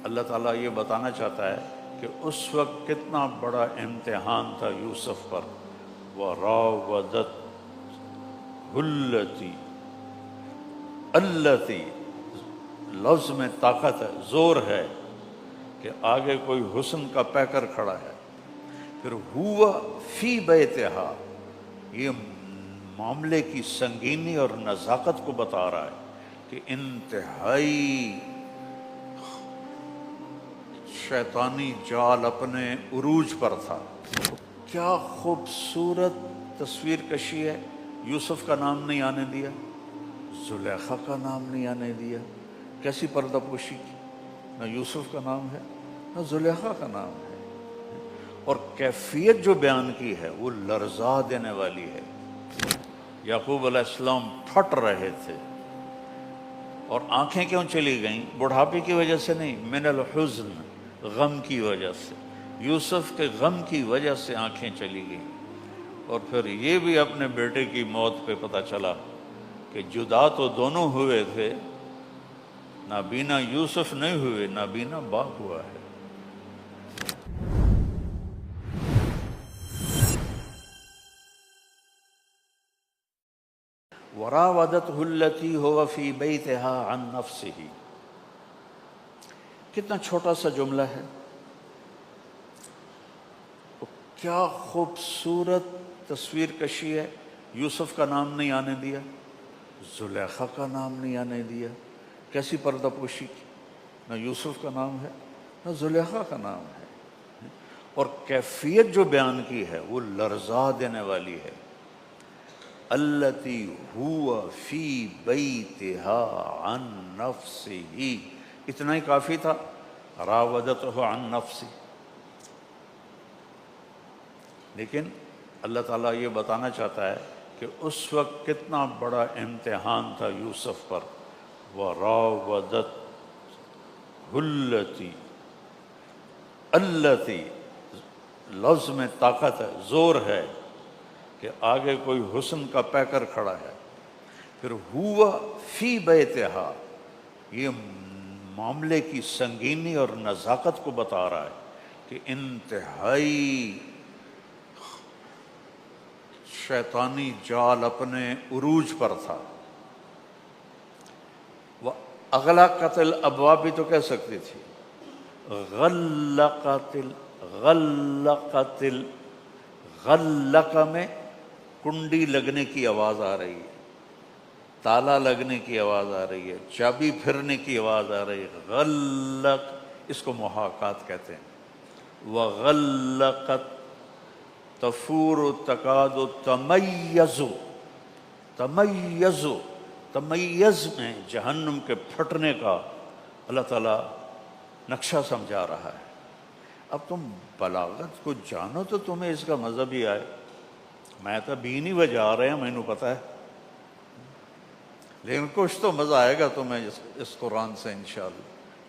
اللہ تعالیٰ یہ بتانا چاہتا ہے کہ اس وقت کتنا بڑا امتحان تھا یوسف پر. وراودت التی لفظ میں طاقت ہے، زور ہے کہ آگے کوئی حسن کا پیکر کھڑا ہے. پھر ہوا فی بیتہا، یہ معاملے کی سنگینی اور نزاکت کو بتا رہا ہے کہ انتہائی شیطانی جال اپنے عروج پر تھا. کیا خوبصورت تصویر کشی ہے. یوسف کا نام نہیں آنے دیا، زلیخا کا نام نہیں آنے دیا. کیسی پردہ پوشی کی، نہ یوسف کا نام ہے نہ زلیخا کا نام ہے. اور کیفیت جو بیان کی ہے وہ لرزا دینے والی ہے. یعقوب علیہ السلام پھٹ رہے تھے، اور آنکھیں کیوں چلی گئیں؟ بڑھاپے کی وجہ سے نہیں، من الحزن، غم کی وجہ سے. یوسف کے غم کی وجہ سے آنکھیں چلی گئیں. اور پھر یہ بھی اپنے بیٹے کی موت پہ پتہ چلا کہ جدا تو دونوں ہوئے تھے، نابینا یوسف نہیں ہوئے، نابینا باپ ہوا ہے. وراودته التي هو في بيتها عن نفسه. کتنا چھوٹا سا جملہ ہے، کیا خوبصورت تصویر کشی ہے. یوسف کا نام نہیں آنے دیا، زلیخا کا نام نہیں آنے دیا. کیسی پردہ پوشی کی، نہ یوسف کا نام ہے نہ زلیخا کا نام ہے. اور کیفیت جو بیان کی ہے وہ لرزا دینے والی ہے. التی ہوا فی بیتہا عن نفسہ، اتنا ہی کافی تھا. راودتہ عن نفسہ. لیکن اللہ تعالیٰ یہ بتانا چاہتا ہے کہ اس وقت کتنا بڑا امتحان تھا یوسف پر. وراودت التی لفظ میں طاقت ہے، زور ہے کہ آگے کوئی حسن کا پیکر کھڑا ہے. پھر ہوا فی بیتہا، یہ معاملے کی سنگینی اور نزاکت کو بتا رہا ہے کہ انتہائی شیطانی جال اپنے عروج پر تھا. اغلقت الابواب بھی تو کہہ سکتی تھی. غلق میں کنڈی لگنے کی آواز آ رہی ہے، تالا لگنے کی آواز آ رہی ہے، چابی پھرنے کی آواز آ رہی ہے. غلق، اس کو محاکات کہتے ہیں. وغلقت تفور تکاد تمیز. تمیز میں جہنم کے پھٹنے کا اللہ تعالیٰ نقشہ سمجھا رہا ہے. اب تم بلاغت کو جانو تو تمہیں اس کا مزہ بھی آئے. میں تو بھی نہیں بجا رہے ہیں، مینوں پتہ ہے، لیکن کچھ تو مزہ آئے گا تمہیں اس قرآن سے انشاءاللہ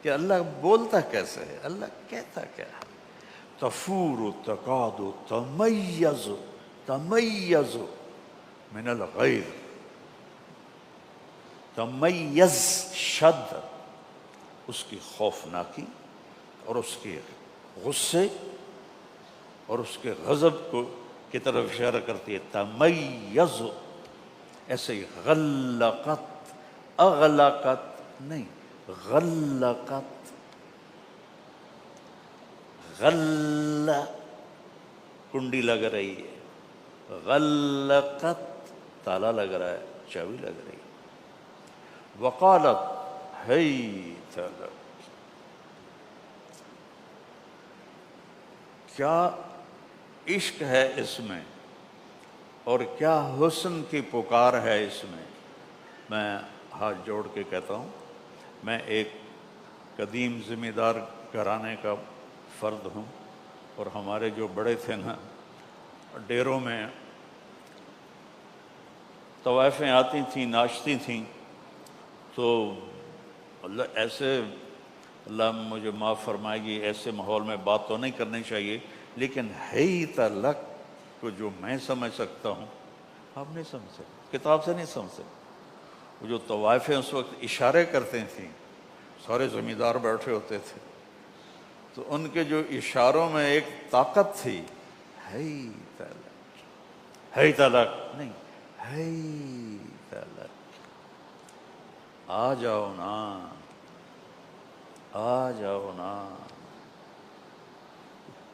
کہ اللہ بولتا کیسے ہے، اللہ کہتا کیا ہے. تفور تکاد تمیز من الغیظ. تمیز شد، اس کی خوفناکی اور اس کے غصے اور اس کے غضب کو کی طرف اشارہ کرتی ہے. تمیز. ایسے ہی غلقت، اغلقت نہیں، غلقت. غل کنڈی لگ رہی ہے، غلقت تالا لگ رہا ہے، چابی لگ رہی ہے. وقالت حیت لک. کیا عشق ہے اس میں، اور کیا حسن کی پکار ہے اس میں. میں ہاتھ جوڑ کے کہتا ہوں، میں ایک قدیم ذمہ دار گھرانے کا فرد ہوں، اور ہمارے جو بڑے تھے نا، ڈیروں میں طوائفیں آتی تھیں، ناچتی تھیں، تو اللہ ایسے، اللہ مجھے معاف فرمائے گی، ایسے ماحول میں بات تو نہیں کرنی چاہیے، لیکن حیت لک کو جو میں سمجھ سکتا ہوں آپ نہیں سمجھ سکتے، کتاب سے نہیں سمجھ سکتے. وہ جو طوائفیں اس وقت اشارے کرتے تھیں، سارے زمیندار بیٹھے ہوتے تھے، تو ان کے جو اشاروں میں ایک طاقت تھی، ہی تلک نہیں، ہی تلک، آ جاؤ نا، آ جاؤ نا۔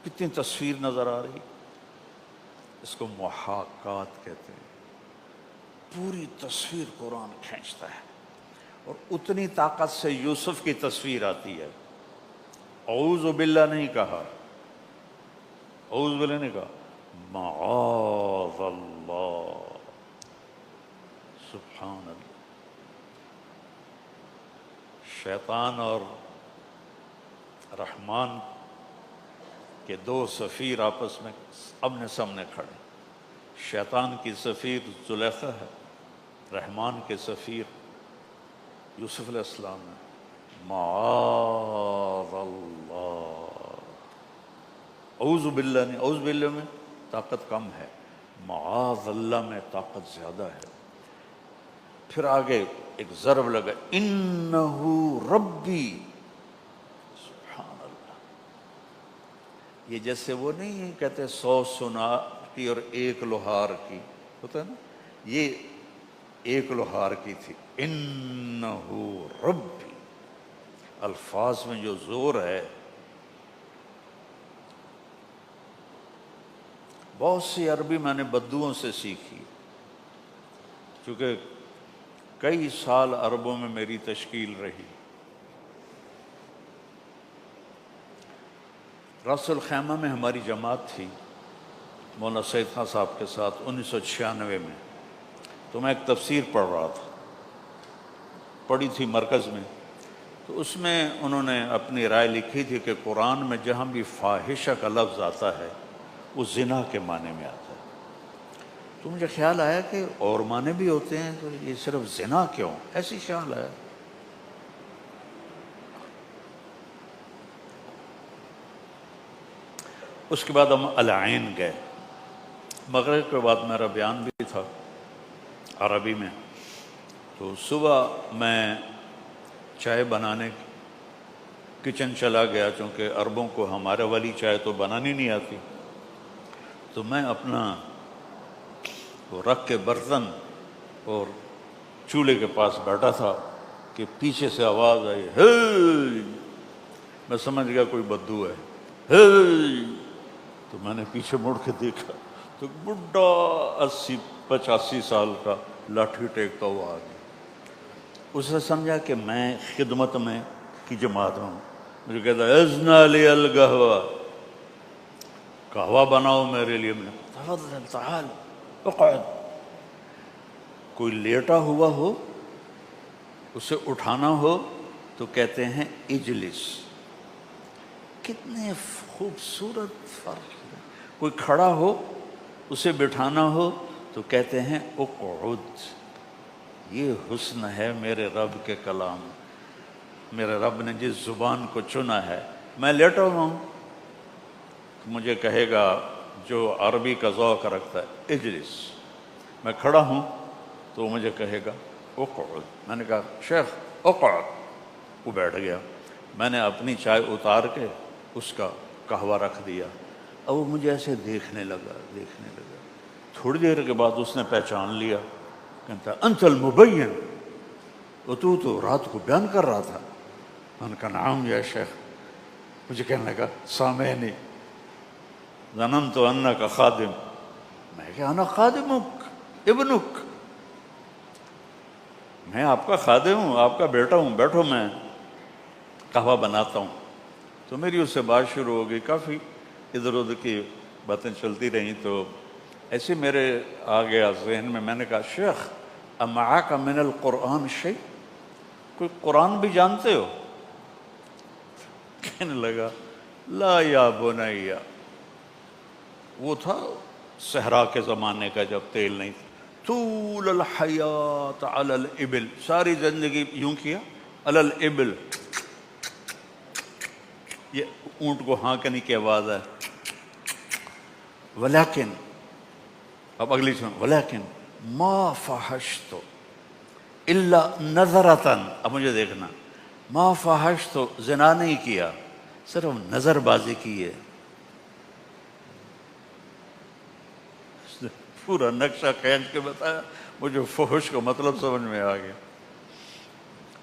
کتنی تصویر نظر آ رہی، اس کو محاکات کہتے ہیں۔ پوری تصویر قرآن کھینچتا ہے، اور اتنی طاقت سے یوسف کی تصویر آتی ہے۔ اعوذ باللہ نہیں کہا، اعوذ باللہ نہیں کہا، معاذ اللہ، سبحان اللہ۔ شیطان اور رحمان کے دو سفیر آپس میں آمنے سامنے کھڑے، شیطان کی سفیر زلیخا ہے، رحمان کے سفیر یوسف علیہ السلام ہے۔ معاذ اللہ، اعوذ باللہ نہیں، اعوذ باللہ میں طاقت کم ہے، معاذ اللہ میں طاقت زیادہ ہے۔ پھر آگے ایک ضرب لگا، انہو ربی، سبحان اللہ۔ یہ جیسے وہ نہیں کہتے 100 سونار کی اور 1 لوہار کی، ہوتا ہے نا، یہ 1 لوہار کی تھی۔ انہو ربی، الفاظ میں جو زور ہے۔ بہت سی عربی میں نے بدوؤں سے سیکھی، چونکہ کئی سال عربوں میں میری تشکیل رہی۔ راس الخیمہ میں ہماری جماعت تھی مولانا سید خان صاحب کے ساتھ 1996 میں، تو میں ایک تفسیر پڑھ رہا تھا، پڑھی تھی مرکز میں، تو اس میں انہوں نے اپنی رائے لکھی تھی کہ قرآن میں جہاں بھی فاحشہ کا لفظ آتا ہے وہ زنا کے معنی میں آتا ہے۔ تو مجھے خیال آیا کہ اور معنی بھی ہوتے ہیں، تو یہ صرف زنا کیوں، ایسی خیال آیا۔ اس کے بعد ہم العین گئے، مغرب کے بعد میرا بیان بھی تھا عربی میں، تو صبح میں چائے بنانے کچن چلا گیا، چونکہ عربوں کو ہمارے والی چائے تو بنانی نہیں آتی، تو میں اپنا وہ رکھ کے برتن اور چولہے کے پاس بیٹھا تھا کہ پیچھے سے آواز آئی، ہے، میں سمجھ گیا کوئی بدو ہے، ہے، تو میں نے پیچھے مڑ کے دیکھا تو بڈھا 80-85 سال کا لاٹھی ٹیکتا ہوا آ گیا۔ اس نے سمجھا کہ میں خدمت میں کی جماعت میں ہوں، مجھے کہتا ہے ازنا لی القہوہ، قہوہ بناؤ میرے لیے۔ میں تفضل تعال اقعد۔ کوئی لیٹا ہوا ہو، اسے اٹھانا ہو تو کہتے ہیں اجلس۔ کتنے خوبصورت فرق ہے۔ کوئی کھڑا ہو، اسے بٹھانا ہو تو کہتے ہیں اقعد۔ یہ حسن ہے میرے رب کے کلام، میرے رب نے جس زبان کو چنا ہے۔ میں لیٹا ہوا ہوں، مجھے کہے گا جو عربی کا ذوق رکھتا ہے اجلس، میں کھڑا ہوں تو مجھے کہے گا اقعد۔ میں نے کہا شیخ اقعد، وہ بیٹھ گیا۔ میں نے اپنی چائے اتار کے اس کا قہوہ رکھ دیا، اب وہ مجھے ایسے دیکھنے لگا۔ تھوڑی دیر کے بعد اس نے پہچان لیا، کہتا انت المبین، تو رات کو بیان کر رہا تھا۔ میں نے کہا نعم یا شیخ۔ مجھے کہنے لگا سامعینی ظننت انک خادم۔ میں کہا انا خادمک ابنک، میں آپ کا خادم ہوں، آپ کا بیٹا ہوں، بیٹھو میں قہوہ بناتا ہوں۔ تو میری اس سے بات شروع ہو گئی، کافی ادھر ادھر کی باتیں چلتی رہیں، تو ایسے میرے آ گیا ذہن میں۔ میں نے کہا شیخ امعاک من القرآن شیء، کوئی قرآن بھی جانتے ہو؟ کہنے لگا لا یا بنیا۔ وہ تھا صحرا کے زمانے کا جب تیل نہیں تھا۔ طول الحیات علی الابل، ساری زندگی یوں کیا علی الابل، یہ اونٹ کو ہانکنے کی آواز ہے۔ ولیکن، اب اگلی سن، ولیکن ما فحشت الا نظرتن، اب مجھے دیکھنا، ما فحشت، زنا نہیں کیا صرف نظر بازی کی ہے، پورا نقشہ کھینچ کے بتایا، مجھے فحش کا مطلب سمجھ میں آ گیا۔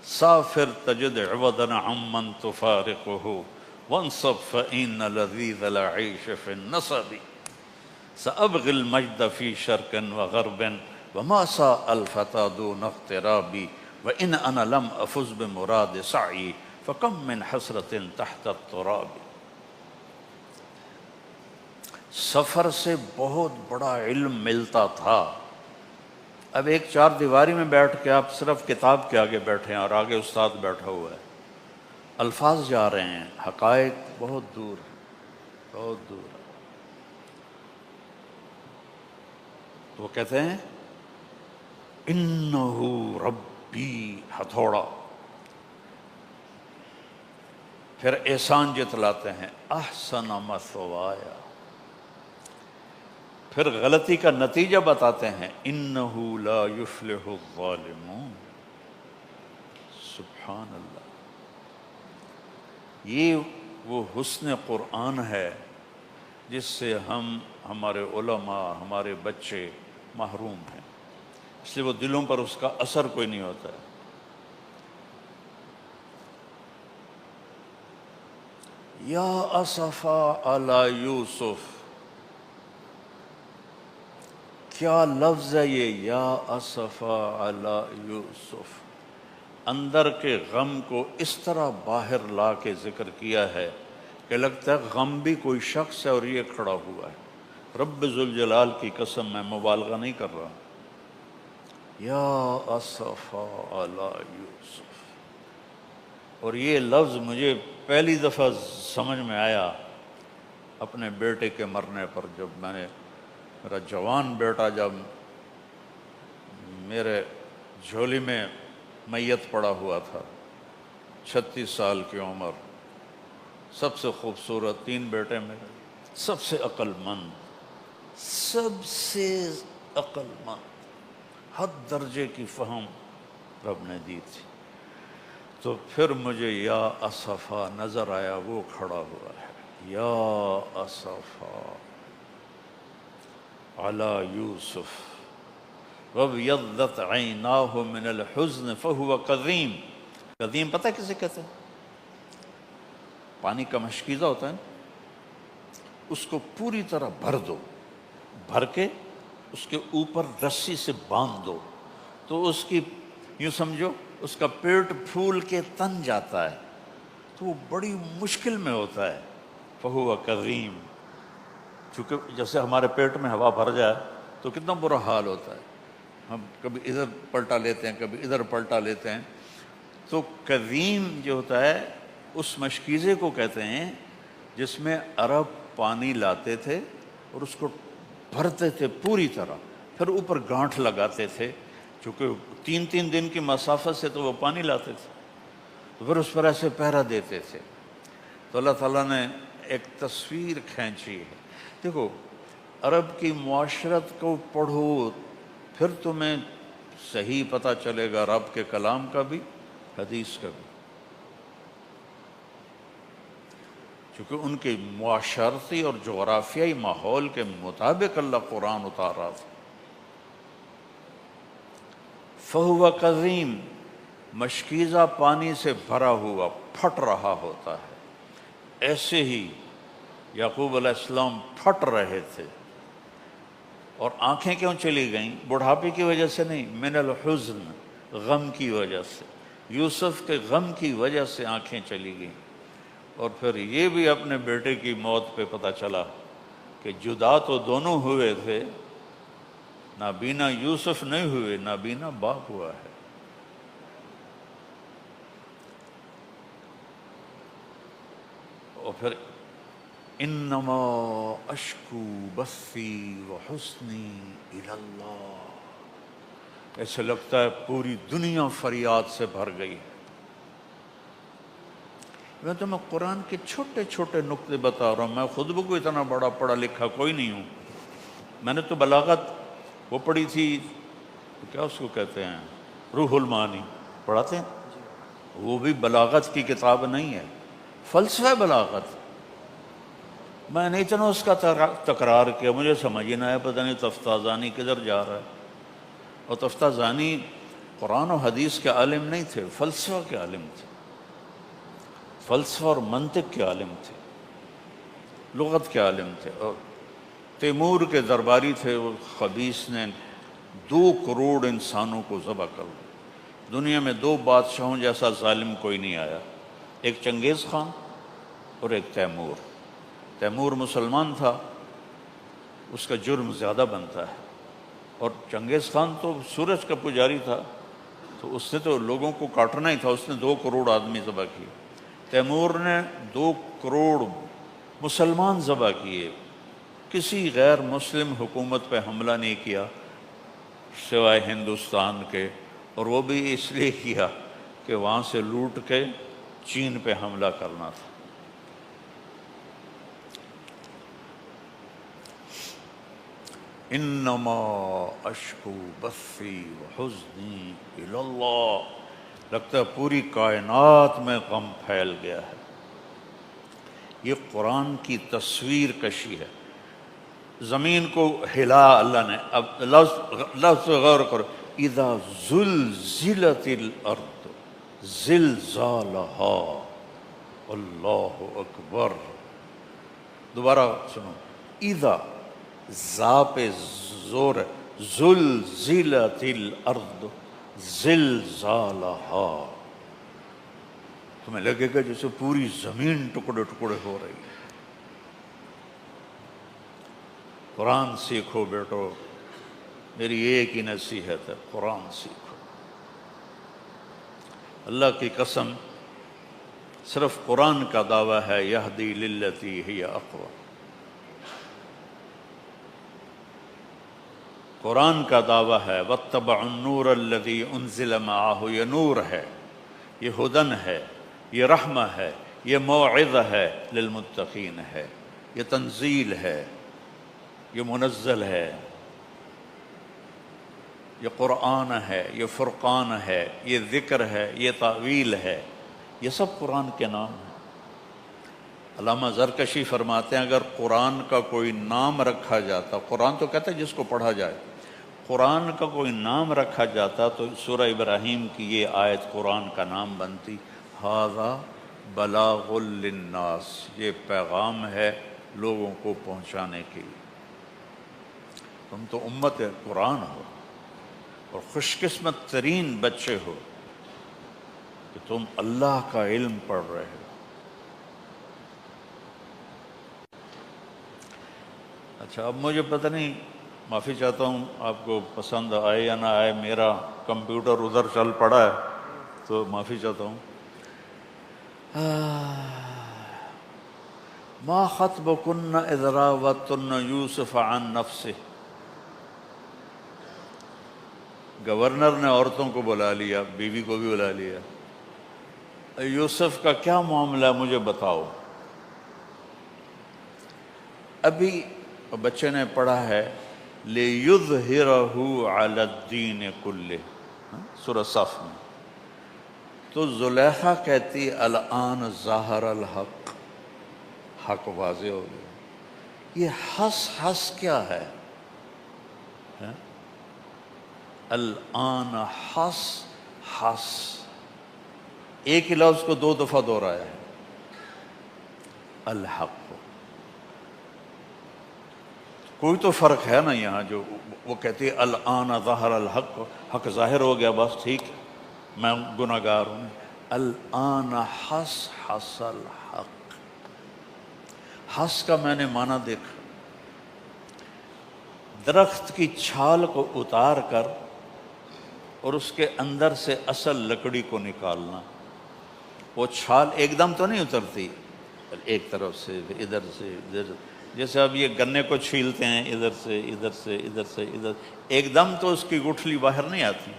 سافر تجد عوضا عمن تفارقه وانصب فإن لذيذ العيش في النصب سأبغي المجد في شرق وغرب وما ساء الفتى دون اغترابي وإن أنا لم أفز بمراد سعي فكم من حسرة تحت التراب۔ سفر سے بہت بڑا علم ملتا تھا۔ اب ایک چار دیواری میں بیٹھ کے آپ صرف کتاب کے آگے بیٹھے ہیں اور آگے استاد بیٹھا ہوا ہے، الفاظ جا رہے ہیں، حقائق بہت دور، بہت دور۔ تو وہ کہتے ہیں انہو ربی، ہتھوڑا، پھر احسان جتلاتے ہیں احسن مثوایا، پھر غلطی کا نتیجہ بتاتے ہیں انہو لا یفلح الظالمون۔ سبحان اللہ، یہ وہ حسن قرآن ہے جس سے ہم، ہمارے علماء، ہمارے بچے محروم ہیں، اس لیے وہ دلوں پر اس کا اثر کوئی نہیں ہوتا ہے۔ یا اسفا علی یوسف، کیا لفظ ہے یہ، یا اسفا علی یوسف، اندر کے غم کو اس طرح باہر لا کے ذکر کیا ہے کہ لگتا ہے غم بھی کوئی شخص ہے اور یہ کھڑا ہوا ہے۔ رب ذوالجلال کی قسم، میں مبالغہ نہیں کر رہا، یا اسفا علی یوسف۔ اور یہ لفظ مجھے پہلی دفعہ سمجھ میں آیا اپنے بیٹے کے مرنے پر، جب میں نے، میرا جوان بیٹا جب میرے جھولی میں میت پڑا ہوا تھا، 36 سال کی عمر، سب سے خوبصورت، 3 بیٹے میرے، سب سے عقل مند، سب سے عقل مند، حد درجے کی فہم رب نے دی تھی۔ تو پھر مجھے یا اسفا نظر آیا، وہ کھڑا ہوا ہے، یا اسفا علی یوسف وابیضت عیناہ من الحزن فہو کظیم۔ کظیم پتہ کسے کہتے ہیں؟ پانی کا مشکیزہ ہوتا ہے نا، اس کو پوری طرح بھر دو، بھر کے اس کے اوپر رسی سے باندھ دو تو اس کی، یوں سمجھو اس کا پیٹ پھول کے تن جاتا ہے، تو وہ بڑی مشکل میں ہوتا ہے۔ فہو کظیم، چونکہ جیسے ہمارے پیٹ میں ہوا بھر جائے تو کتنا برا حال ہوتا ہے، ہم کبھی ادھر پلٹا لیتے ہیں، کبھی ادھر پلٹا لیتے ہیں۔ تو کظیم جو ہوتا ہے اس مشکیزے کو کہتے ہیں جس میں عرب پانی لاتے تھے اور اس کو بھرتے تھے پوری طرح، پھر اوپر گانٹھ لگاتے تھے، چونکہ 3 دن کی مسافت سے تو وہ پانی لاتے تھے، تو پھر اس پر ایسے پہرا دیتے تھے۔ تو اللہ تعالیٰ نے ایک تصویر کھینچی ہے۔ دیکھو، عرب کی معاشرت کو پڑھو پھر تمہیں صحیح پتہ چلے گا رب کے کلام کا بھی، حدیث کا بھی، چونکہ ان کے معاشرتی اور جغرافیائی ماحول کے مطابق اللہ قرآن اتار رہا تھا۔ فہو کظیم، مشکیزہ پانی سے بھرا ہوا، پھٹ رہا ہوتا ہے۔ ایسے ہی یعقوب علیہ السلام پھٹ رہے تھے، اور آنکھیں کیوں چلی گئیں؟ بڑھاپے کی وجہ سے نہیں، من الحزن، غم کی وجہ سے، یوسف کے غم کی وجہ سے آنکھیں چلی گئیں۔ اور پھر یہ بھی اپنے بیٹے کی موت پہ پتہ چلا کہ جدا تو دونوں ہوئے تھے، نابینا یوسف نہیں ہوئے، نابینا باپ ہوا ہے۔ اور پھر انما اشکو بثی وحزنی الی اللہ، ایسے لگتا ہے پوری دنیا فریاد سے بھر گئی۔ میں تمہیں قرآن کے چھوٹے چھوٹے نقطے بتا رہا ہوں، میں خود بھی کوئی اتنا بڑا پڑھا لکھا کوئی نہیں ہوں، میں نے تو بلاغت وہ پڑھی تھی، کیا اس کو کہتے ہیں، روح المعانی پڑھاتے ہیں، وہ بھی بلاغت کی کتاب نہیں ہے، فلسفہ بلاغت. میں نے اتنا اس کا تکرار کیا، مجھے سمجھ ہی نہ آیا، پتہ نہیں تفتازانی کدھر جا رہا ہے. اور تفتازانی قرآن و حدیث کے عالم نہیں تھے، فلسفہ کے عالم تھے، فلسفہ اور منطق کے عالم تھے، لغت کے عالم تھے. اور تیمور کے درباری تھے. وہ خبیث نے 2 کروڑ انسانوں کو ذبح کر دیا. دنیا میں 2 بادشاہوں جیسا ظالم کوئی نہیں آیا، ایک چنگیز خان اور ایک تیمور. تیمور مسلمان تھا، اس کا جرم زیادہ بنتا ہے، اور چنگیز خان تو سورج کا پجاری تھا، تو اس نے تو لوگوں کو کاٹنا ہی تھا. اس نے 2 کروڑ آدمی ذبح کیے. تیمور نے 2 کروڑ مسلمان ذبح کیے. کسی غیر مسلم حکومت پہ حملہ نہیں کیا سوائے ہندوستان کے، اور وہ بھی اس لیے کیا کہ وہاں سے لوٹ کے چین پہ حملہ کرنا تھا. انما اشکو بثی وحزنی الی اللہ. لگتا ہے پوری کائنات میں غم پھیل گیا ہے. یہ قرآن کی تصویر کشی ہے. زمین کو ہلا اللہ نے. اب لفظ غور کرو، اذا زلزلت الارض زلزالہا. اللہ اکبر. دوبارہ سنو، اذا زا پہ زور ہے، زلزلت الارض زلزالہا. تمہیں لگے گا جیسے پوری زمین ٹکڑے ٹکڑے ہو رہی ہے. قرآن سیکھو بیٹو، میری ایک ہی نصیحت ہے، قرآن سیکھو. اللہ کی قسم، صرف قرآن کا دعویٰ ہے یہدی للتی ہی اقوم. قرآن کا دعویٰ ہے واتبعوا النور الذی انزل معہ. یہ نور ہے، یہ ہدن ہے، یہ رحمہ ہے، یہ موعظہ ہے للمتقین ہے، یہ تنزیل ہے، یہ منزل ہے، یہ قرآن ہے، یہ فرقان ہے، یہ ذکر ہے، یہ تعویل ہے. یہ سب قرآن کے نام ہیں. علامہ زرکشی فرماتے ہیں اگر قرآن کا کوئی نام رکھا جاتا، قرآن تو کہتا ہے جس کو پڑھا جائے، قرآن کا کوئی نام رکھا جاتا تو سورہ ابراہیم کی یہ آیت قرآن کا نام بنتی. ھذا بلاغ للناس. یہ پیغام ہے لوگوں کو پہنچانے کے لیے. تم تو امت قرآن ہو، اور خوش قسمت ترین بچے ہو کہ تم اللہ کا علم پڑھ رہے ہو. اچھا، اب مجھے پتہ نہیں، معافی چاہتا ہوں، آپ کو پسند آئے یا نہ آئے، میرا کمپیوٹر ادھر چل پڑا ہے تو معافی چاہتا ہوں. ما خطبکن اذ راوتن یوسف عن نفسہ. گورنر نے عورتوں کو بلا لیا، بیوی کو بھی بلا لیا. یوسف کا کیا معاملہ ہے مجھے بتاؤ. ابھی بچے نے پڑھا ہے لِيُظْهِرَهُ عَلَى الدِّينِ كُلِّهِ، سورہ صف میں. تو زلیخا کہتی الآن ظاہر الحق، حق واضح ہو گیا. یہ ہس کیا ہے؟ الآن ہس ایک ہی لفظ کو 2 دفعہ دہرایا ہے. الحق، کوئی تو فرق ہے نا یہاں. جو وہ کہتی ہے الآن ظہر الحق، حق ظاہر ہو گیا، بس ٹھیک، میں گناہ گار ہوں. الآن حس الحق. حس کا میں نے معنی دیکھا، درخت کی چھال کو اتار کر اور اس کے اندر سے اصل لکڑی کو نکالنا. وہ چھال ایک دم تو نہیں اترتی، ایک طرف سے ادھر سے ادھر، جیسے اب یہ گنے کو چھیلتے ہیں ادھر سے ادھر سے ادھر سے ادھر، ایک دم تو اس کی گٹھلی باہر نہیں آتی.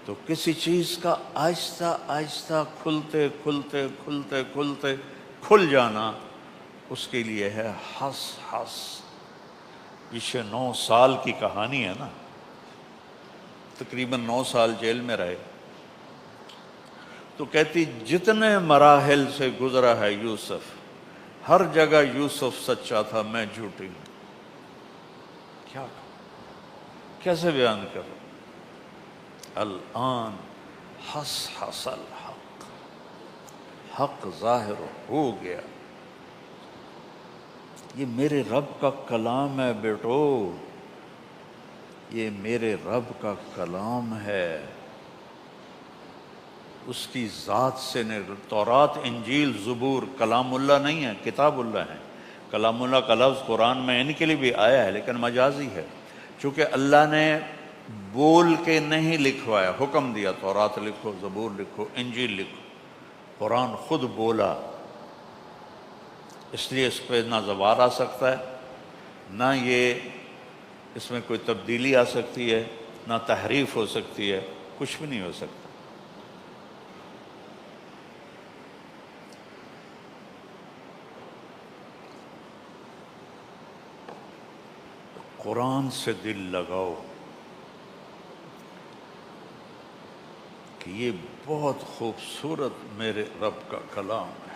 تو کسی چیز کا آہستہ آہستہ کھلتے کھلتے کھلتے کھلتے کھل جانا، اس کے لیے ہے ہس. پیچھے 9 سال کی کہانی ہے نا، تقریباً 9 سال جیل میں رہے. تو کہتی جتنے مراحل سے گزرا ہے یوسف، ہر جگہ یوسف سچا تھا، میں جھوٹی ہوں۔ کیا کیسے بیان کروں؟ الآن حس حصل حق، حق ظاہر ہو گیا۔ یہ میرے رب کا کلام ہے بیٹو، یہ میرے رب کا کلام ہے، اس کی ذات سے نے۔ تورات، انجیل، زبور کلام اللہ نہیں ہے، کتاب اللہ ہے۔ کلام اللہ کا لفظ قرآن میں ان کے لیے بھی آیا ہے لیکن مجازی ہے، چونکہ اللہ نے بول کے نہیں لکھوایا، حکم دیا تورات لکھو، زبور لکھو، انجیل لکھو۔ قرآن خود بولا، اس لیے اس پہ نہ زوال آ سکتا ہے، نہ یہ اس میں کوئی تبدیلی آ سکتی ہے، نہ تحریف ہو سکتی ہے، کچھ بھی نہیں ہو سکتا۔ قرآن سے دل لگاؤ کہ یہ بہت خوبصورت میرے رب کا کلام ہے۔